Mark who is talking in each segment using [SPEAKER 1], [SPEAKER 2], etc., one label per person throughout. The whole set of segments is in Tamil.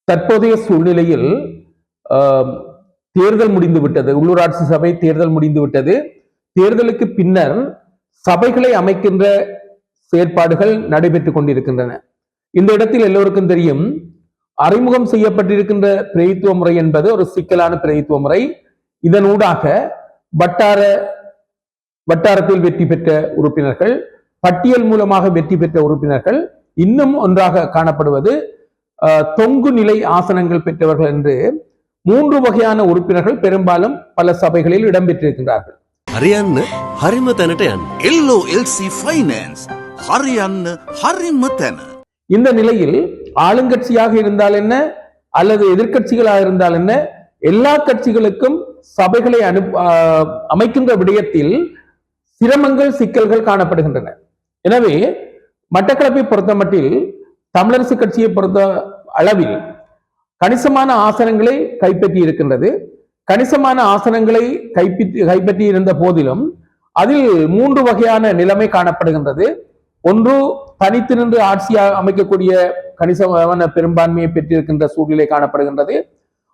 [SPEAKER 1] தற்போதைய சூழ்நிலையில் தேர்தல் முடிந்துவிட்டது. உள்ளூராட்சி சபை தேர்தல் முடிந்துவிட்டது. தேர்தலுக்கு பின்னர் சபைகளை அமைக்கின்ற செயற்பாடுகள் நடைபெற்றுக் கொண்டிருக்கின்றன. இந்த இடத்தில் எல்லோருக்கும் தெரியும், அறிமுகம் செய்யப்பட்டிருக்கின்ற பிரதித்துவ முறை என்பது ஒரு சிக்கலான பிரதித்துவ முறை. இதனூடாக வட்டாரத்தில் வெற்றி பெற்ற உறுப்பினர்கள், பட்டியல் மூலமாக வெற்றி பெற்ற உறுப்பினர்கள், இன்னும் ஒன்றாக காணப்படுவது தொங்கு நிலை ஆசனங்கள் பெற்றவர்கள் என்று 3 வகையான உறுப்பினர்கள் பெரும்பாலும் பல சபைகளில் இடம்பெற்றிருக்கின்றார்கள். இந்த நிலையில் ஆளுங்கட்சியாக இருந்தால் என்ன அல்லது எதிர்கட்சிகளாக இருந்தால் என்ன, எல்லா கட்சிகளுக்கும் சபைகளை அமைக்கின்ற விடயத்தில் சிரமங்கள், சிக்கல்கள் காணப்படுகின்றன. எனவே மட்டக்களப்பை பொறுத்தமட்டில் தமிழரசு கட்சியை பொறுத்த அளவில் கணிசமான ஆசனங்களை கைப்பற்றி இருக்கின்றது. கணிசமான ஆசனங்களை கைப்பற்றி இருந்த போதிலும் அதில் 3 வகையான நிலைமை காணப்படுகின்றது. ஒன்று, தனித்து நின்று ஆட்சியாக அமைக்கக்கூடிய கணிசமான பெரும்பான்மையை பெற்றிருக்கின்ற சூழ்நிலை காணப்படுகின்றது.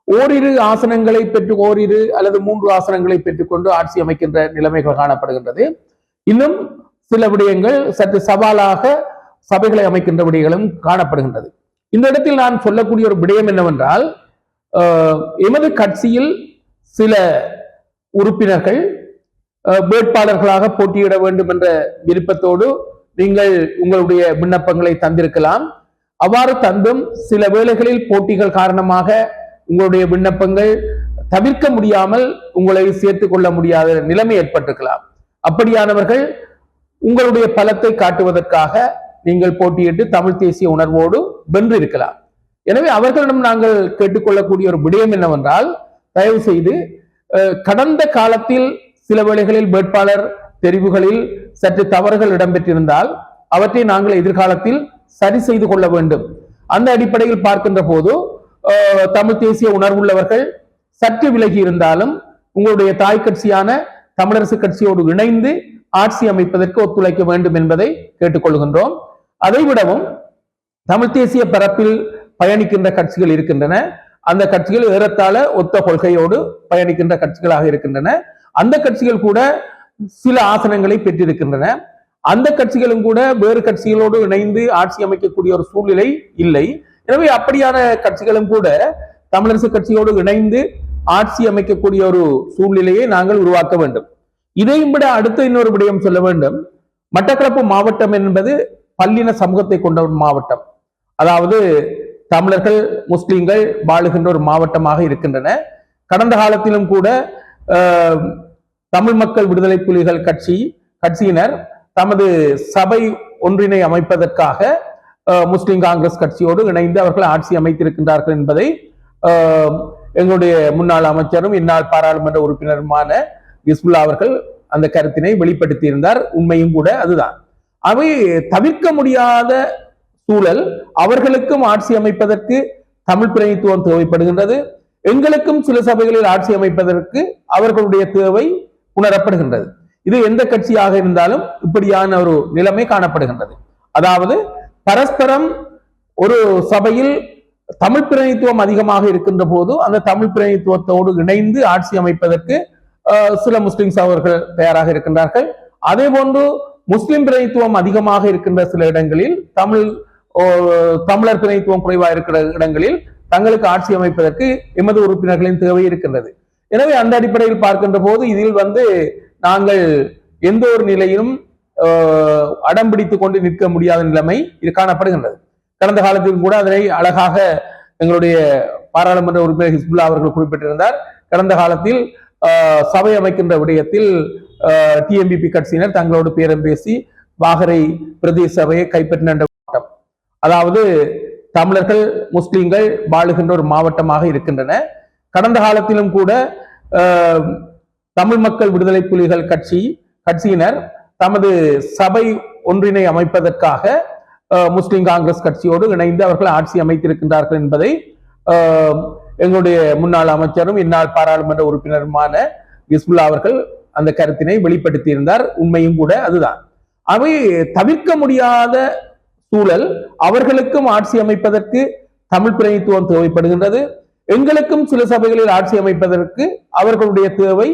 [SPEAKER 1] ஓரிரு ஆசனங்களை ஓரிரு அல்லது 3 ஆசனங்களை பெற்றுக்கொண்டு ஆட்சி அமைக்கின்ற நிலைமைகள் காணப்படுகின்றது. இன்னும் சில விடயங்கள் சற்று சவாலாக சபைகளை அமைக்கின்ற விடயங்களும் காணப்படுகின்றது. இந்த இடத்தில் நான் சொல்லக்கூடிய ஒரு விடயம் என்னவென்றால், எமது கட்சியில் சில உறுப்பினர்கள் வேட்பாளர்களாக போட்டியிட வேண்டும் என்ற விருப்பத்தோடு நீங்கள் உங்களுடைய விண்ணப்பங்களை தந்திருக்கலாம். அவ்வாறு தந்தும் சில வேளைகளில் போட்டிகள் காரணமாக உங்களுடைய விண்ணப்பங்கள் தவிர்க்க முடியாமல் உங்களை சேர்த்துக் கொள்ள முடியாத நிலைமை ஏற்பட்டிருக்கலாம். அப்படியானவர்கள் உங்களுடைய பலத்தை காட்டுவதற்காக நீங்கள் போட்டியிட்டு தமிழ் தேசிய உணர்வோடு வென்று இருக்கலாம். எனவே அவர்களிடம் நாங்கள் கேட்டுக்கொள்ளக்கூடிய ஒரு விடயம் என்னவென்றால், தயவு செய்து கடந்த காலத்தில் சில வேளைகளில் வேட்பாளர் தெரிவுகளில் சற்று தவறுகள் இடம்பெற்றிருந்தால் அவற்றை நாங்கள் எதிர்காலத்தில் சரி செய்து கொள்ள வேண்டும். அந்த அடிப்படையில் பார்க்கின்ற போது தமிழ் தேசிய உணர்வுள்ளவர்கள் சற்று விலகி இருந்தாலும் உங்களுடைய தாய் கட்சியான தமிழரசு கட்சியோடு இணைந்து ஆட்சி அமைப்பதற்கு ஒத்துழைக்க வேண்டும் என்பதை கேட்டுக்கொள்கின்றோம். அதைவிடவும் தமிழ் தேசிய பரப்பில் பயணிக்கின்ற கட்சிகள் இருக்கின்றன. அந்த கட்சிகள் ஏறத்தாழ ஒத்த கொள்கையோடு பயணிக்கின்ற கட்சிகளாக இருக்கின்றன. அந்த கட்சிகள் கூட சில ஆசனங்களை பெற்றிருக்கின்றன. அந்த கட்சிகளும் கூட வேறு கட்சிகளோடு இணைந்து ஆட்சி அமைக்கக்கூடிய ஒரு சூழ்நிலை இல்லை. எனவே அப்படியான கட்சிகளும் கூட தமிழரசு கட்சியோடு இணைந்து ஆட்சி அமைக்கக்கூடிய ஒரு சூழ்நிலையை நாங்கள் உருவாக்க வேண்டும். இதையும் விட அடுத்த இன்னொரு விடயம் சொல்ல வேண்டும். மட்டக்களப்பு மாவட்டம் என்பது பல்லின சமூகத்தை கொண்ட ஒரு மாவட்டம். அதாவது தமிழர்கள், முஸ்லிம்கள் வாழுகின்ற ஒரு மாவட்டமாக இருக்கின்றன. கடந்த காலத்திலும் கூட தமிழ் மக்கள் விடுதலை புலிகள் கட்சியினர் தமது சபை ஒன்றினை அமைப்பதற்காக முஸ்லிம் காங்கிரஸ் கட்சியோடு இணைந்து அவர்கள் ஆட்சி அமைத்திருக்கின்றார்கள் என்பதை எங்களுடைய முன்னாள் அமைச்சரும் இந்நாள் பாராளுமன்ற உறுப்பினருமான ஹிஸ்புல்லா அவர்கள் அந்த கருத்தினை வெளிப்படுத்தியிருந்தார். உண்மையும் கூட அதுதான். அவை தவிர்க்க முடியாத சூழல். அவர்களுக்கும் ஆட்சி அமைப்பதற்கு தமிழ் பிரதித்துவம் தேவைப்படுகின்றது. எங்களுக்கும் சில சபைகளில் ஆட்சி அமைப்பதற்கு அவர்களுடைய தேவை உணரப்படுகின்றது. இது எந்த கட்சியாக இருந்தாலும் இப்படியான ஒரு நிலைமை காணப்படுகின்றது. அதாவது பரஸ்பரம் ஒரு சபையில் தமிழ் பிரதித்துவம் அதிகமாக இருக்கின்ற போது அந்த தமிழ் பிரதித்துவத்தோடு இணைந்து ஆட்சி அமைப்பதற்கு சில முஸ்லிம் சகோதரர்கள் தயாராக இருக்கின்றார்கள். அதே போன்று முஸ்லிம் பிரதித்துவம் அதிகமாக இருக்கின்ற சில இடங்களில் தமிழர் பிரதித்துவம் குறைவாக இருக்கிற இடங்களில் தங்களுக்கு ஆட்சி அமைப்பதற்கு எமது உறுப்பினர்களின் தேவை இருக்கின்றது. எனவே அந்த அடிப்படையில் பார்க்கின்ற போது இதில் நாங்கள் எந்த ஒரு நிலையிலும் அடம்பிடித்துக் கொண்டு நிற்க முடியாத நிலைமை இது காணப்படுகின்றது. கடந்த காலத்தில் கூட அதனை அழகாக எங்களுடைய பாராளுமன்ற உறுப்பினர் ஹிஸ்புல்லா அவர்கள் குறிப்பிட்டிருந்தார். கடந்த காலத்தில் சபை அமைக்கின்ற விடயத்தில் டிஎம்பிபி கட்சியினர் தங்களோடு பேரம் பேசி வாகரை பிரதேச சபையை கைப்பற்றின மாவட்டம். அதாவது தமிழர்கள், முஸ்லிம்கள் வாழுகின்ற ஒரு மாவட்டமாக இருக்கின்றன. கடந்த காலத்திலும் கூட தமிழ் மக்கள் விடுதலை புலிகள் கட்சியினர் தமது சபை ஒன்றினை அமைப்பதற்காக முஸ்லிம் காங்கிரஸ் கட்சியோடு இணைந்து அவர்கள் ஆட்சி அமைத்திருக்கின்றார்கள் என்பதை எங்களுடைய முன்னாள் அமைச்சரும் இந்நாள் பாராளுமன்ற உறுப்பினருமான ஹிஸ்புல்லா அவர்கள் அந்த கருத்தினை வெளிப்படுத்தியிருந்தார். உண்மையும் கூட அதுதான். அவை தவிர்க்க முடியாத சூழல். அவர்களுக்கும் ஆட்சி அமைப்பதற்கு தமிழ் பிரதிநிதித்துவம் தேவைப்படுகின்றது. எங்களுக்கும் சில சபைகளில் ஆட்சி அமைப்பதற்கு அவர்களுடைய தேவை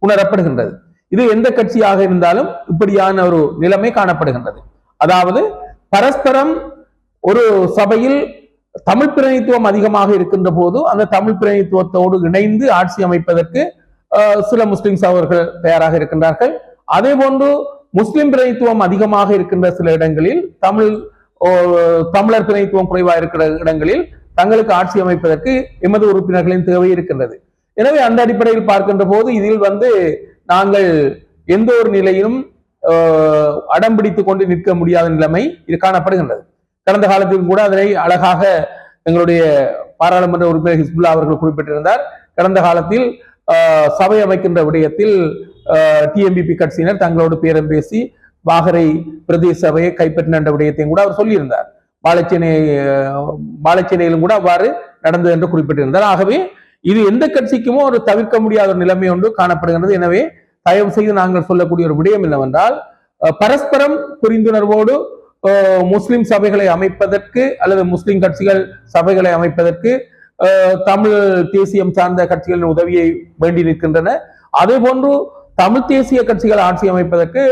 [SPEAKER 1] உணரப்படுகின்றது. இது எந்த கட்சியாக இருந்தாலும் இப்படியான ஒரு நிலைமை காணப்படுகின்றது. அதாவது பரஸ்பரம் ஒரு சபையில் தமிழ் பிரதிநிதித்துவம் அதிகமாக இருக்கின்ற போது அந்த தமிழ் பிரதிநிதித்துவத்தோடு இணைந்து ஆட்சி அமைப்பதற்கு சில முஸ்லிம் சகோதரர்கள் தயாராக இருக்கின்றார்கள். அதே போன்று முஸ்லிம் பிரதிநிதித்துவம் அதிகமாக இருக்கின்ற சில இடங்களில் தமிழர் பிரதிநிதித்துவம் குறைவாக இருக்கிற இடங்களில் தங்களுக்கு ஆட்சி அமைப்பதற்கு எமது உறுப்பினர்களின் தேவை இருக்கின்றது. எனவே அந்த அடிப்படையில் பார்க்கின்ற போது இதில் நாங்கள் எந்த ஒரு நிலையிலும் அடம்பிடித்துக் கொண்டு நிற்க முடியாத நிலைமை இது காணப்படுகின்றது. கடந்த காலத்தில் கூட அதனை அழகாக எங்களுடைய பாராளுமன்ற உறுப்பினர் ஹிஸ்புல்லா அவர்கள் குறிப்பிட்டிருந்தார். கடந்த காலத்தில் சபை அமைக்கின்ற விடயத்தில் டிஎம்பிபி கட்சியினர் தங்களோடு பேரம் பேசி வாகரை பிரதேச சபையை கைப்பற்றின விடயத்தையும் கூட அவர் சொல்லியிருந்தார். பாலச்சேனையிலும் கூட அவ்வாறு நடந்தது என்று குறிப்பிட்டிருந்தார். ஆகவே இது எந்த கட்சிக்குமோ ஒரு தவிர்க்க முடியாத ஒரு நிலைமை ஒன்று காணப்படுகின்றது. எனவே தயவு செய்து நாங்கள் சொல்லக்கூடிய ஒரு விடயம் என்னவென்றால், பரஸ்பரம் புரிந்துணர்வோடு முஸ்லிம் சபைகளை அமைப்பதற்கு அல்லது முஸ்லிம் கட்சிகள் சபைகளை அமைப்பதற்கு தமிழ் தேசியம் சார்ந்த கட்சிகளின் உதவியை வேண்டி நிற்கின்றன. அதே போன்று தமிழ் தேசிய கட்சிகள் ஆட்சி அமைப்பதற்கு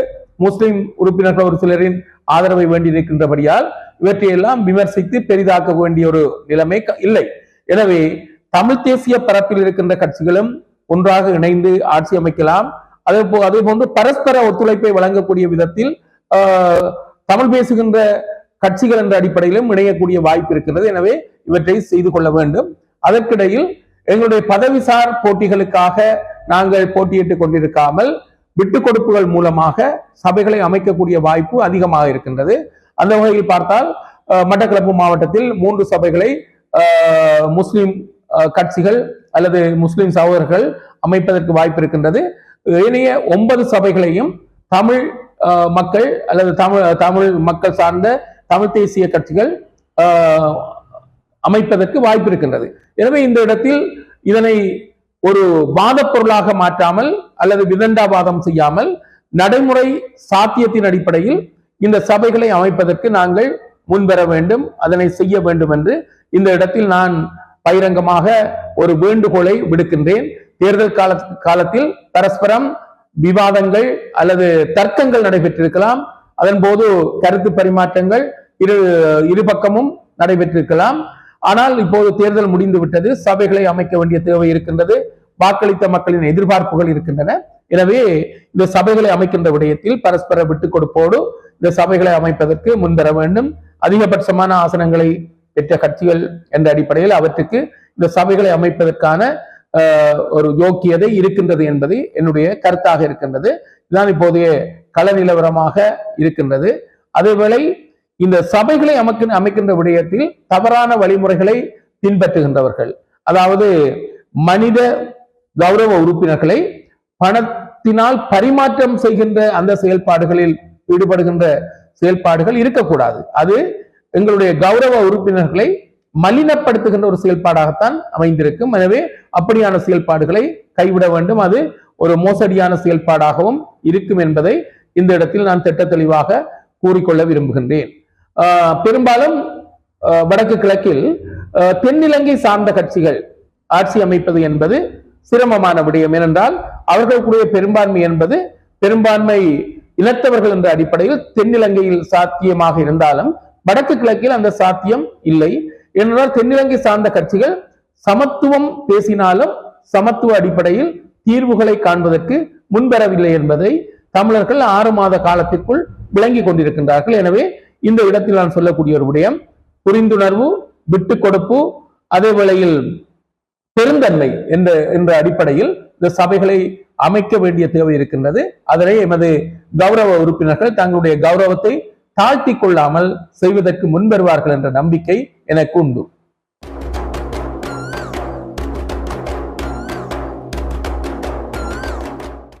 [SPEAKER 1] முஸ்லிம் உறுப்பினர்கள் ஒரு சிலரின் ஆதரவை வேண்டி நிற்கின்றபடியால் இவற்றையெல்லாம் விமர்சித்து பெரிதாக்க வேண்டிய ஒரு நிலைமை இல்லை. எனவே தமிழ் தேசிய பரப்பில் இருக்கின்ற கட்சிகளும் ஒன்றாக இணைந்து ஆட்சி அமைக்கலாம். அதே போன்று பரஸ்பர ஒத்துழைப்பை வழங்கக்கூடிய விதத்தில் தமிழ் பேசுகின்ற கட்சிகள் என்ற அடிப்படையிலும் இணையக்கூடிய வாய்ப்பு இருக்கின்றது. எனவே இவற்றை செய்து கொள்ள வேண்டும். அதற்கிடையில் எங்களுடைய பதவிசார் போட்டிகளுக்காக நாங்கள் போட்டியிட்டுக் கொண்டிருக்காமல் விட்டுக் கொடுப்புகள் மூலமாக சபைகளை அமைக்கக்கூடிய வாய்ப்பு அதிகமாக இருக்கின்றது. அந்த வகையில் பார்த்தால் மட்டக்களப்பு மாவட்டத்தில் 3 சபைகளை முஸ்லிம் கட்சிகள் அல்லது முஸ்லிம் சகோதரர்கள் அமைப்பதற்கு வாய்ப்பு இருக்கின்றது. ஏனைய 9 சபைகளையும் தமிழ் மக்கள் அல்லது தமிழ் மக்கள் சார்ந்த தமிழ் தேசிய கட்சிகள் அமைப்பதற்கு வாய்ப்பு இருக்கின்றது. எனவே இந்த இடத்தில் இதனை ஒரு வாத பொருளாக மாற்றாமல் அல்லது விதண்டாவாதம் செய்யாமல் நடைமுறை சாத்தியத்தின் அடிப்படையில் இந்த சபைகளை அமைப்பதற்கு நாங்கள் முன்வர வேண்டும், அதனை செய்ய வேண்டும் என்று இந்த இடத்தில் நான் பகிரங்கமாக ஒரு வேண்டுகோளை விடுக்கின்றேன். தேர்தல் காலத்தில் பரஸ்பரம் விவாதங்கள் அல்லது தர்க்கங்கள் நடைபெற்றிருக்கலாம். அதன் போது கருத்து பரிமாற்றங்கள் இரு பக்கமும் நடைபெற்றிருக்கலாம். ஆனால் இப்போது தேர்தல் முடிந்து விட்டது. சபைகளை அமைக்க வேண்டிய தேவை இருக்கின்றது. வாக்களித்த மக்களின் எதிர்பார்ப்புகள் இருக்கின்றன. எனவே இந்த சபைகளை அமைக்கின்ற விடயத்தில் பரஸ்பர விட்டுக் கொடுப்போடு இந்த சபைகளை அமைப்பதற்கு முன்வர வேண்டும். அதிகபட்சமான ஆசனங்களை பெற்ற கட்சிகள் என்ற அடிப்படையில் அவற்றுக்கு இந்த சபைகளை அமைப்பதற்கான ஒரு யோக்கியதை இருக்கின்றது என்பது என்னுடைய கருத்தாக இருக்கின்றது. இதுதான் இப்போதைய கள நிலவரமாக இருக்கின்றது. அதேவேளை இந்த சபைகளை அமைக்கின்ற விடயத்தில் தவறான வழிமுறைகளை பின்பற்றுகின்றவர்கள், அதாவது மனித கௌரவ உறுப்பினர்களை பணத்தினால் பரிமாற்றம் செய்கின்ற அந்த செயல்பாடுகளில் ஈடுபடுகின்ற செயல்பாடுகள் இருக்கக்கூடாது. அது எங்களுடைய கௌரவ உறுப்பினர்களை மலினப்படுத்துகின்ற ஒரு செயல்பாடாகத்தான் அமைந்திருக்கும். எனவே அப்படியான செயல்பாடுகளை கைவிட வேண்டும். அது ஒரு மோசடியான செயல்பாடாகவும் இருக்கும் என்பதை இந்த இடத்தில் நான் திட்ட தெளிவாக கூறிக்கொள்ள விரும்புகின்றேன். பெரும்பாலும் வடக்கு கிழக்கில் தென்னிலங்கை சார்ந்த கட்சிகள் ஆட்சி அமைப்பது என்பது சிரமமான விடயம். ஏனென்றால் அவர்களுக்குரிய பெரும்பான்மை என்பது பெரும்பான்மை இனத்தவர்கள் என்ற அடிப்படையில் தென்னிலங்கையில் சாத்தியமாக இருந்தாலும் வடக்கு கிழக்கில் அந்த சாத்தியம் இல்லை. ஏனென்றால் தென்னிலங்கை சார்ந்த கட்சிகள் சமத்துவம் பேசினாலும் சமத்துவ அடிப்படையில் தீர்வுகளை காண்பதற்கு முன்வரவில்லை என்பதை தமிழர்கள் 6 மாத காலத்திற்குள் விளங்கி கொண்டிருக்கின்றார்கள். எனவே இந்த இடத்தில் நான் சொல்லக்கூடிய ஒரு விடயம் புரிந்துணர்வு, விட்டுக் கொடுப்பு, அதே வேளையில் பெருந்தன்மை என்ற அடிப்படையில் இந்த சபைகளை அமைக்க வேண்டிய தேவை இருக்கின்றது. அதனை எமது கௌரவ உறுப்பினர்கள் தங்களுடைய கௌரவத்தை தாழ்த்தி கொள்ளாமல் செய்வதற்கு முன்வருவார்கள் என்ற நம்பிக்கை எனக்கு உண்டு.